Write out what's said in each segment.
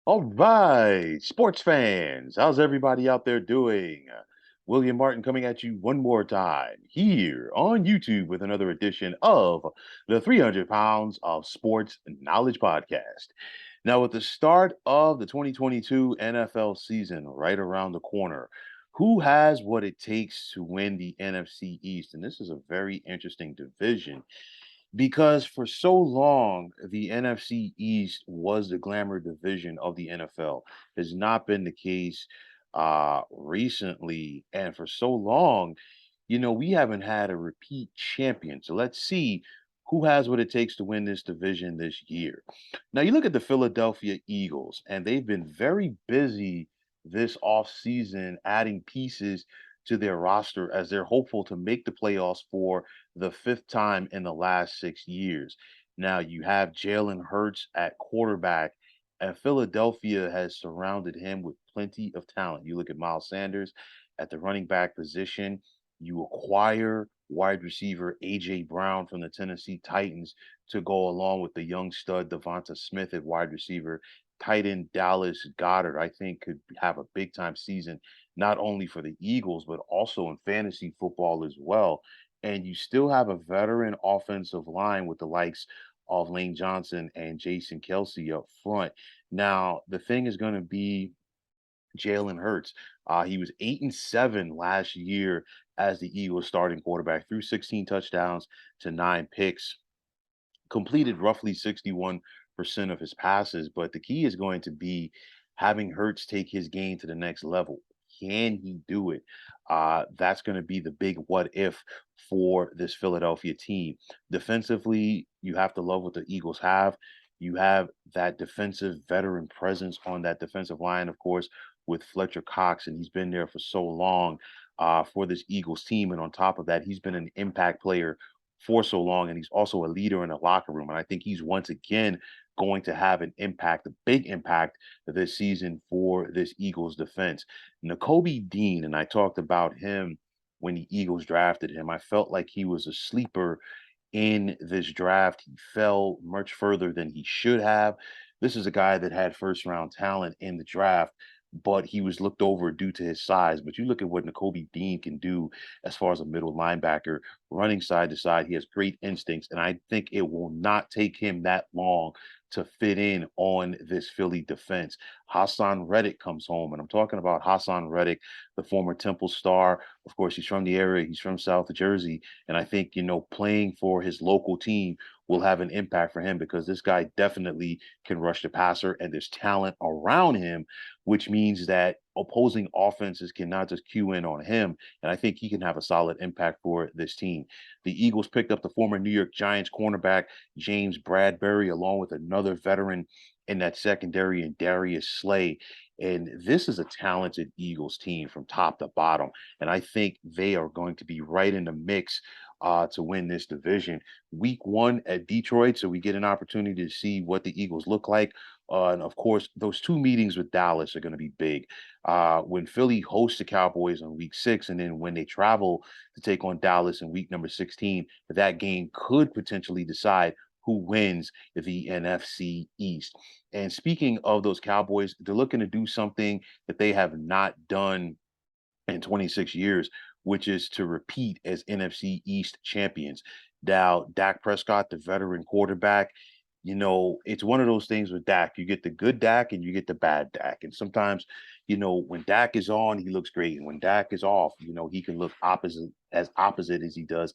All right, sports fans, how's everybody out there doing? William Martin coming at you one more time here on YouTube with another edition of the 300 Pounds of Sports Knowledge Podcast. Now, with the start of the 2022 NFL season right around the corner, who has what it takes to win the NFC East? And this is a very interesting division because for so long, the NFC East was the glamour division of the NFL. Has not been the case recently. And for so long, we haven't had a repeat champion. So let's see who has what it takes to win this division this year. Now, you look at the Philadelphia Eagles, and they've been very busy this offseason adding pieces to their roster as they're hopeful to make the playoffs for the fifth time in the last 6 years. Now, you have Jalen Hurts at quarterback, and Philadelphia has surrounded him with plenty of talent. You look at Miles Sanders at the running back position. You acquire wide receiver A.J. Brown from the Tennessee Titans to go along with the young stud Devonta Smith at wide receiver. Tight end Dallas Goddard, I think, could have a big time season, not only for the Eagles, but also in fantasy football as well. And you still have a veteran offensive line with the likes of Lane Johnson and Jason Kelsey up front. Now, the thing is going to be Jalen Hurts. He was 8-7 last year as the Eagles starting quarterback, threw 16 touchdowns to 9 picks, completed roughly 61% of his passes. But the key is going to be having Hurts take his game to the next level. Can he do it? That's going to be the big what if for this Philadelphia team. Defensively, you have to love what the Eagles have. You have that defensive veteran presence on that defensive line, of course, with Fletcher Cox, and he's been there for so long for this Eagles team. And on top of that, he's been an impact player for so long, and he's also a leader in the locker room. And I think he's once again going to have an impact, a big impact this season for this Eagles defense. Nakobe Dean, and I talked about him when the Eagles drafted him. I felt like he was a sleeper in this draft. He fell much further than he should have. This is a guy that had first round talent in the draft, but he was looked over due to his size. But you look at what Nakobe Dean can do as far as a middle linebacker, running side to side. He has great instincts, and I think it will not take him that long to fit in on this Philly defense. Hassan Reddick comes home, and I'm talking about Hassan Reddick, the former Temple star. Of course, he's from the area. He's from South Jersey, and I think, playing for his local team will have an impact for him because this guy definitely can rush the passer and there's talent around him, which means that opposing offenses cannot just cue in on him. And I think he can have a solid impact for this team. The Eagles picked up the former New York Giants cornerback, James Bradbury, along with another veteran in that secondary and Darius Slay. And this is a talented Eagles team from top to bottom. And I think they are going to be right in the mix to win this division. Week one at Detroit, so we get an opportunity to see what the Eagles look like. And of course, those two meetings with Dallas are going to be big. When Philly hosts the Cowboys on week 6, and then when they travel to take on Dallas in week number 16, that game could potentially decide who wins the NFC East. And speaking of those Cowboys, they're looking to do something that they have not done in 26 years, which is to repeat as NFC East champions. Now, Dak Prescott, the veteran quarterback, it's one of those things with Dak. You get the good Dak and you get the bad Dak. And sometimes, when Dak is on, he looks great. And when Dak is off, he can look opposite as he does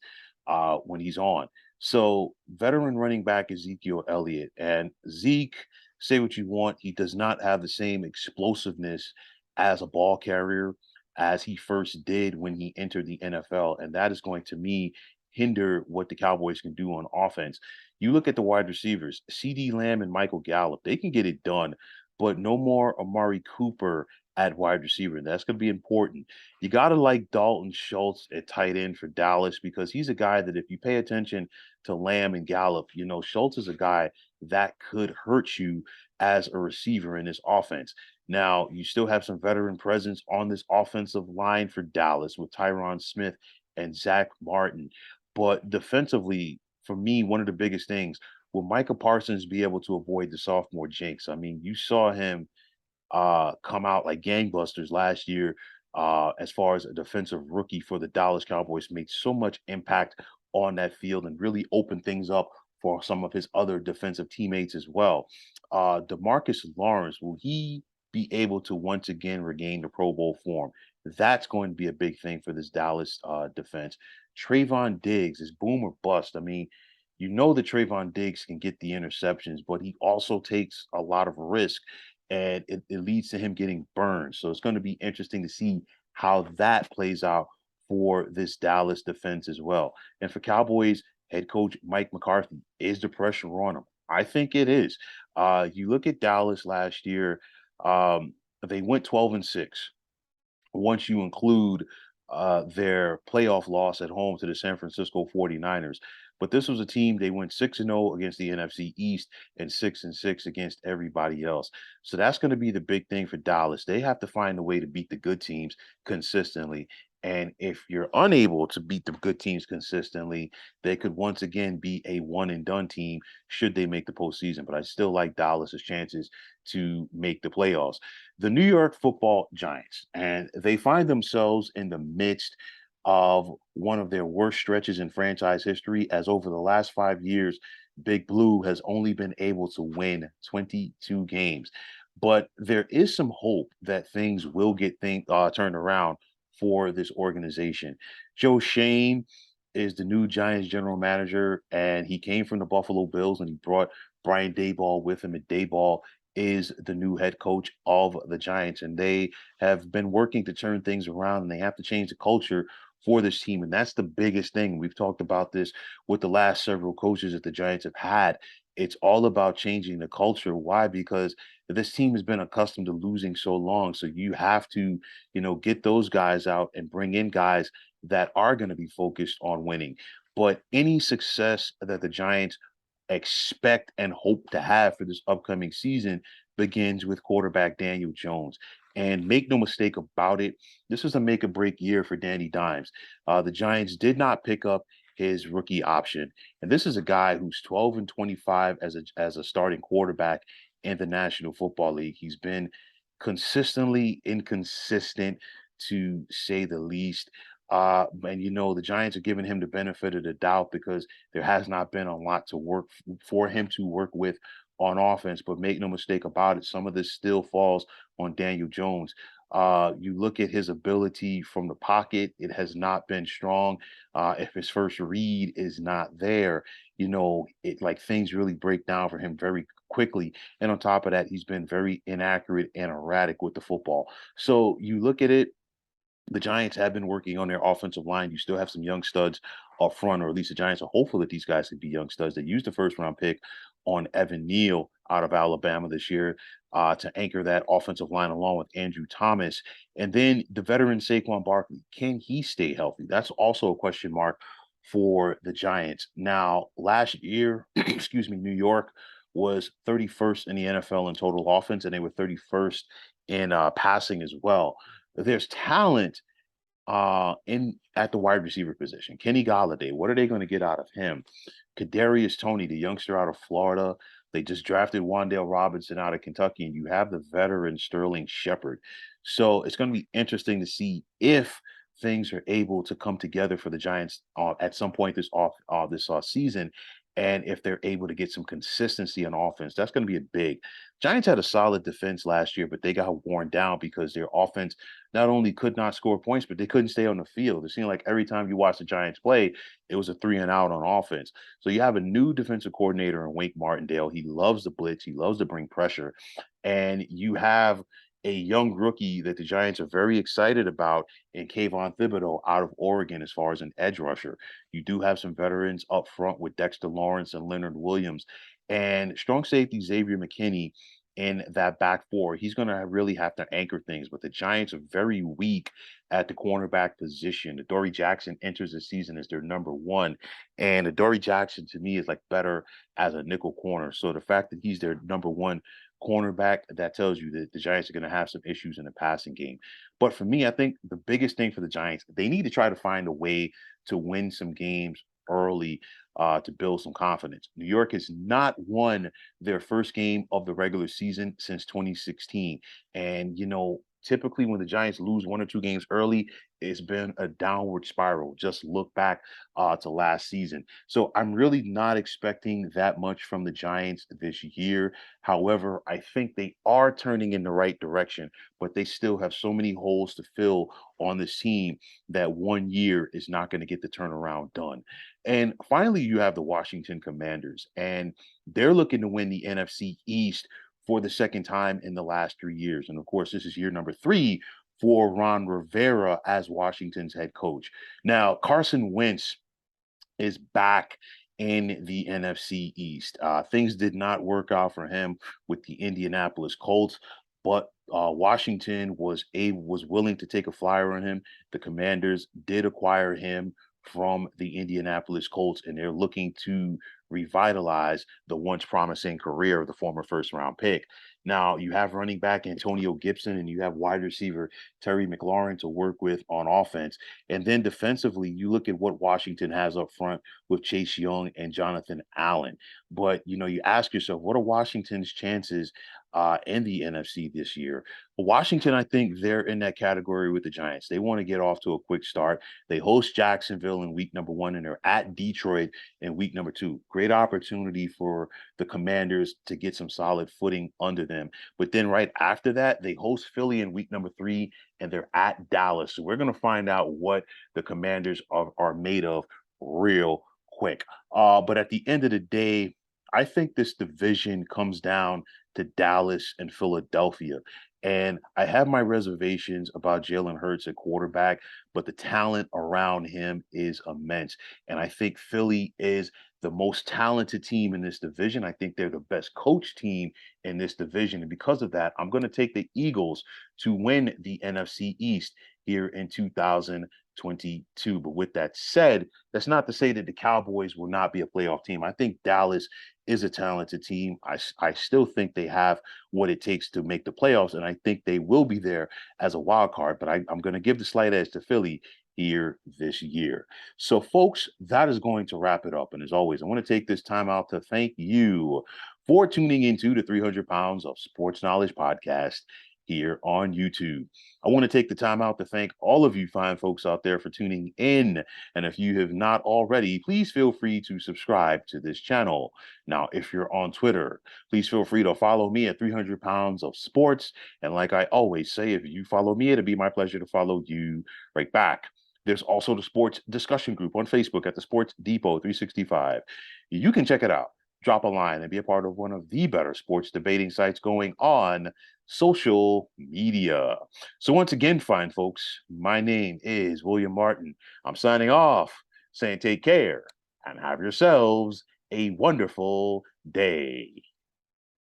when he's on. So, veteran running back Ezekiel Elliott. And Zeke, say what you want, he does not have the same explosiveness as a ball carrier as he first did when he entered the NFL. And that is going to me hinder what the Cowboys can do on offense. You look at the wide receivers, CD Lamb and Michael Gallup, they can get it done, but no more Amari Cooper at wide receiver. And that's going to be important. You got to like Dalton Schultz at tight end for Dallas because he's a guy that if you pay attention to Lamb and Gallup, Schultz is a guy that could hurt you as a receiver in this offense. Now, you still have some veteran presence on this offensive line for Dallas with Tyron Smith and Zach Martin. But defensively, for me, one of the biggest things will Micah Parsons be able to avoid the sophomore jinx? I mean, you saw him come out like gangbusters last year. As far as a defensive rookie for the Dallas Cowboys, made so much impact on that field and really opened things up for some of his other defensive teammates as well. Demarcus Lawrence, will he be able to once again regain the Pro Bowl form? That's going to be a big thing for this Dallas defense. Trayvon Diggs is boom or bust. I mean, you know that Trayvon Diggs can get the interceptions, but he also takes a lot of risk and it leads to him getting burned. So it's going to be interesting to see how that plays out for this Dallas defense as well. And for Cowboys head coach Mike McCarthy, is the pressure on him? I think it is. You look at Dallas last year, they went 12-6 once you include their playoff loss at home to the San Francisco 49ers. But this was a team, they went 6-0 against the NFC East and 6-6 against everybody else. So that's going to be the big thing for Dallas. They have to find a way to beat the good teams consistently. And if you're unable to beat the good teams consistently, they could once again be a one and done team should they make the postseason. But I still like Dallas's chances to make the playoffs. The New York Football Giants, and they find themselves in the midst of one of their worst stretches in franchise history, as over the last 5 years, Big Blue has only been able to win 22 games. But there is some hope that things will get turned around for this organization. Joe Shane is the new Giants general manager, and he came from the Buffalo Bills, and he brought Brian Dayball with him. And Dayball is the new head coach of the Giants, and they have been working to turn things around, and they have to change the culture for this team. And that's the biggest thing. We've talked about this with the last several coaches that the Giants have had. It's all about changing the culture. Why? Because this team has been accustomed to losing so long. So you have to, get those guys out and bring in guys that are going to be focused on winning. But any success that the Giants expect and hope to have for this upcoming season begins with quarterback Daniel Jones. And make no mistake about it, this is a make or break year for Danny Dimes. The Giants did not pick up his rookie option, and this is a guy who's 12-25 as a starting quarterback in the National Football League. He's been consistently inconsistent, to say the least. And the Giants are giving him the benefit of the doubt because there has not been a lot to work for him to work with on offense. But make no mistake about it, some of this still falls on Daniel Jones. You look at his ability from the pocket, it has not been strong. If his first read is not there, it like things really break down for him very quickly. And on top of that, he's been very inaccurate and erratic with the football. So you look at it, the Giants have been working on their offensive line. You still have some young studs up front, or at least the Giants are hopeful that these guys could be young studs. They used the first round pick on Evan Neal out of Alabama this year to anchor that offensive line along with Andrew Thomas. And then the veteran Saquon Barkley, can he stay healthy? That's also a question mark for the Giants. Now, last year, excuse me, New York was 31st in the NFL in total offense, and they were 31st in passing as well. There's talent in at the wide receiver position. Kenny Galladay, what are they going to get out of him? Kadarius Toney, the youngster out of Florida. They just drafted Wandale Robinson out of Kentucky, and you have the veteran Sterling Shepard. So it's going to be interesting to see if things are able to come together for the Giants at some point this season, and if they're able to get some consistency on offense. That's going to be a big. Giants had a solid defense last year, but they got worn down because their offense not only could not score points, but they couldn't stay on the field. It seemed like every time you watch the Giants play, it was a 3 and out on offense. So you have a new defensive coordinator in Wink Martindale. He loves the blitz. He loves to bring pressure. And you have a young rookie that the Giants are very excited about in Kayvon Thibodeau out of Oregon as far as an edge rusher. You do have some veterans up front with Dexter Lawrence and Leonard Williams. And strong safety Xavier McKinney in that back four. He's going to really have to anchor things, but the Giants are very weak at the cornerback position. Adoree Jackson enters the season as their number one, and Adoree Jackson to me is like better as a nickel corner. So the fact that he's their number one cornerback, that tells you that the Giants are going to have some issues in the passing game. But for me, I think the biggest thing for the Giants, they need to try to find a way to win some games early to build some confidence. New York has not won their first game of the regular season since 2016. And, typically when the Giants lose one or two games early, it's been a downward spiral. Just look back to last season. So I'm really not expecting that much from the Giants this year. However, I think they are turning in the right direction, but they still have so many holes to fill on this team that 1 year is not going to get the turnaround done. And finally, you have the Washington Commanders, and they're looking to win the NFC East for the second time in the last 3 years. And of course, this is year number three for Ron Rivera as Washington's head coach. Now, Carson Wentz is back in the NFC East. Things did not work out for him with the Indianapolis Colts, but Washington was willing to take a flyer on him. The Commanders did acquire him from the Indianapolis Colts, and they're looking to revitalize the once promising career of the former first round pick. Now you have running back Antonio Gibson and you have wide receiver Terry McLaurin to work with on offense. And then defensively, you look at what Washington has up front with Chase Young and Jonathan Allen. But you ask yourself, what are Washington's chances in the NFC this year? Washington, I think they're in that category with the Giants. They want to get off to a quick start. They host Jacksonville in week number 1, and they're at Detroit in week number 2. Great opportunity for the Commanders to get some solid footing under them. But then right after that, they host Philly in week number 3, and they're at Dallas. So we're going to find out what the Commanders are made of real quick. But at the end of the day, I think this division comes down to Dallas and Philadelphia. And I have my reservations about Jalen Hurts at quarterback, but the talent around him is immense. And I think Philly is the most talented team in this division. I think they're the best coach team in this division. And because of that, I'm going to take the Eagles to win the NFC East here in 2022. But with that said, that's not to say that the Cowboys will not be a playoff team. I think Dallas is a talented team. I still think they have what it takes to make the playoffs, and I think they will be there as a wild card. But I'm going to give the slight edge to Philly here this year. So, folks, that is going to wrap it up. And as always, I want to take this time out to thank you for tuning into the 300 Pounds of Sports Knowledge podcast here on YouTube. I want to take the time out to thank all of you fine folks out there for tuning in. And if you have not already, please feel free to subscribe to this channel. Now, if you're on Twitter, please feel free to follow me at 300 Pounds of Sports. And like I always say, if you follow me, it'll be my pleasure to follow you right back. There's also the sports discussion group on Facebook at the Sports Depot 365. You can check it out. Drop a line and be a part of one of the better sports debating sites going on social media. So once again, fine folks, my name is William Martin. I'm signing off, saying take care and have yourselves a wonderful day.